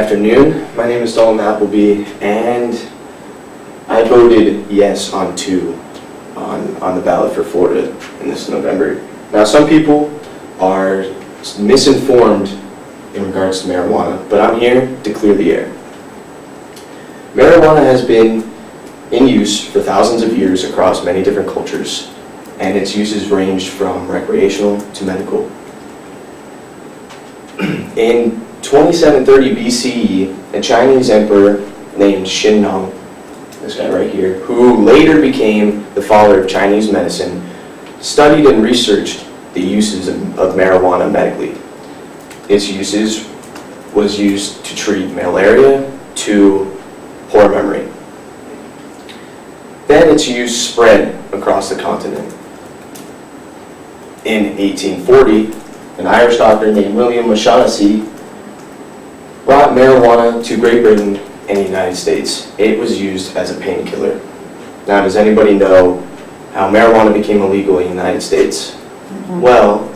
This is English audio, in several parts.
afternoon. My name is Dalton and I voted yes on 2 on the ballot for Florida in this November. Now, some people are misinformed in regards to marijuana, but I'm here to clear the air. Marijuana has been in use for thousands of years across many different cultures, and its uses ranged from recreational to medical. In 2730 BCE, a Chinese emperor named Xinnong, this guy right here, who later became the father of Chinese medicine, studied and researched the uses of marijuana medically. Its uses was used to treat malaria to poor memory. Then its use spread across the continent. In 1840, an Irish doctor named William O'Shaughnessy brought marijuana to Great Britain and the United States. It was used as a painkiller. Now, does anybody know how marijuana became illegal in the United States? Well,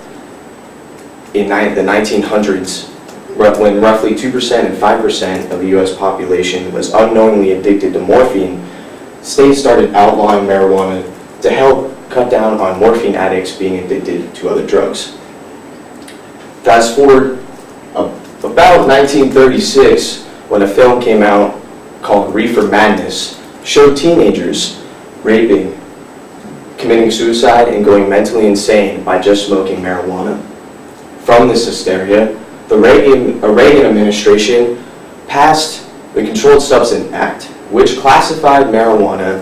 in the 1900s, when roughly 2% and 5% of the U.S. population was unknowingly addicted to morphine, states started outlawing marijuana to help cut down on morphine addicts being addicted to other drugs. Fast forward about 1936, when a film came out called Reefer Madness, showed teenagers raping, committing suicide, and going mentally insane by just smoking marijuana. From this hysteria, the Reagan administration passed the Controlled Substance Act, which classified marijuana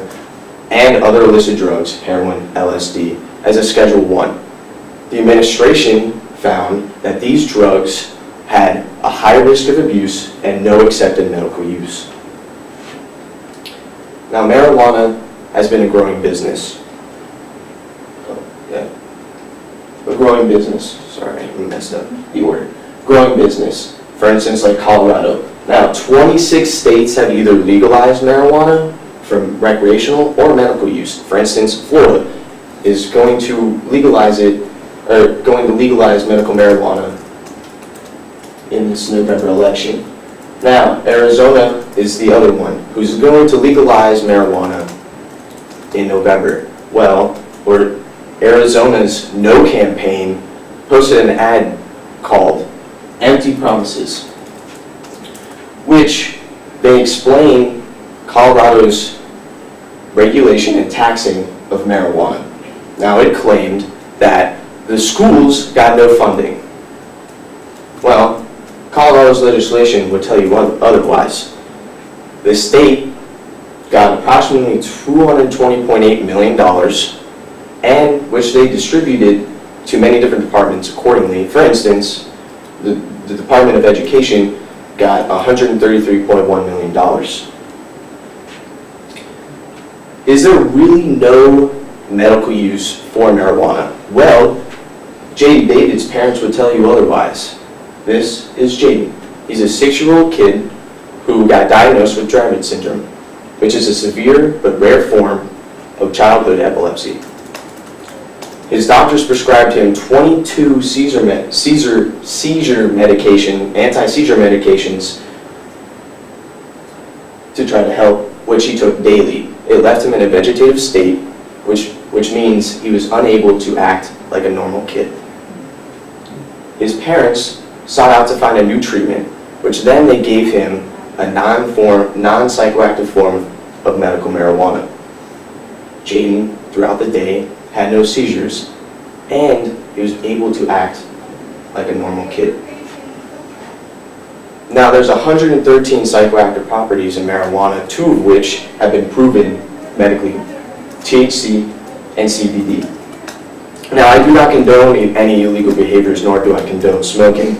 and other illicit drugs, heroin, LSD, as a Schedule I. The administration found that these drugs had a high risk of abuse and no accepted medical use. Now, marijuana has been a growing business. A growing business. Sorry, I messed up the order. Growing business. For instance, like Colorado. Now, 26 states have either legalized marijuana for recreational or medical use. For instance, Florida is going to legalize medical marijuana in this November election. Now, Arizona is the other one who's going to legalize marijuana in November. Well, Arizona's No campaign posted an ad called Empty Promises, which they explain Colorado's regulation and taxing of marijuana. Now, it claimed that the schools got no funding. Well, Colorado's legislation would tell you otherwise. The state got approximately $220.8 million, and which they distributed to many different departments accordingly. For instance, the Department of Education got $133.1 million. Is there really no medical use for marijuana? Well, J.D. David's parents would tell you otherwise. This is J.D. He's a 6-year-old kid who got diagnosed with Dravet syndrome, which is a severe but rare form of childhood epilepsy. His doctors prescribed him 22 anti-seizure medications to try to help, which he took daily. It left him in a vegetative state, which means he was unable to act like a normal kid. His parents sought out to find a new treatment, which then they gave him a non-psychoactive form of medical marijuana. Jaden, throughout the day, had no seizures, and he was able to act like a normal kid. Now, there's 113 psychoactive properties in marijuana, 2 of which have been proven medically, THC and CBD. Now, I do not condone any illegal behaviors, nor do I condone smoking,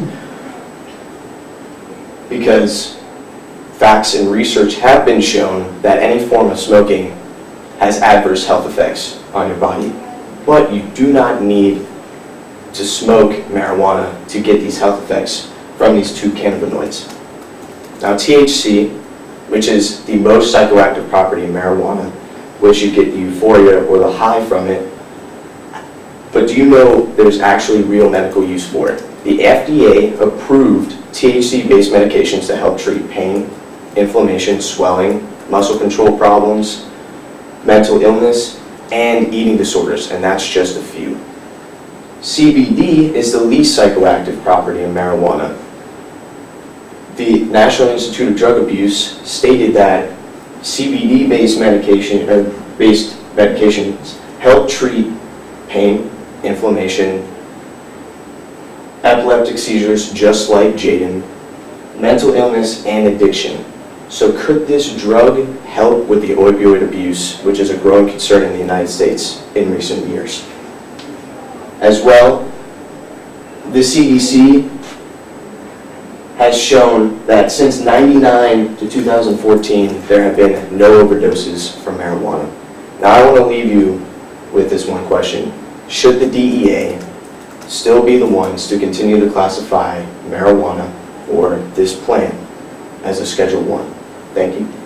because facts and research have been shown that any form of smoking has adverse health effects on your body. But you do not need to smoke marijuana to get these health effects from these 2 cannabinoids. Now, THC, which is the most psychoactive property in marijuana, which you get the euphoria or the high from it, but do you know there's actually real medical use for it? The FDA approved THC-based medications to help treat pain, inflammation, swelling, muscle control problems, mental illness, and eating disorders, and that's just a few. CBD is the least psychoactive property in marijuana. The National Institute of Drug Abuse stated that CBD-based medications help treat pain, inflammation, epileptic seizures just like Jaden, mental illness, and addiction. So could this drug help with the opioid abuse, which is a growing concern in the United States in recent years? As well, the CDC has shown that since 1999 to 2014, there have been no overdoses from marijuana. Now I want to leave you with this one question. Should the DEA still be the ones to continue to classify marijuana or this plant as a Schedule 1? Thank you.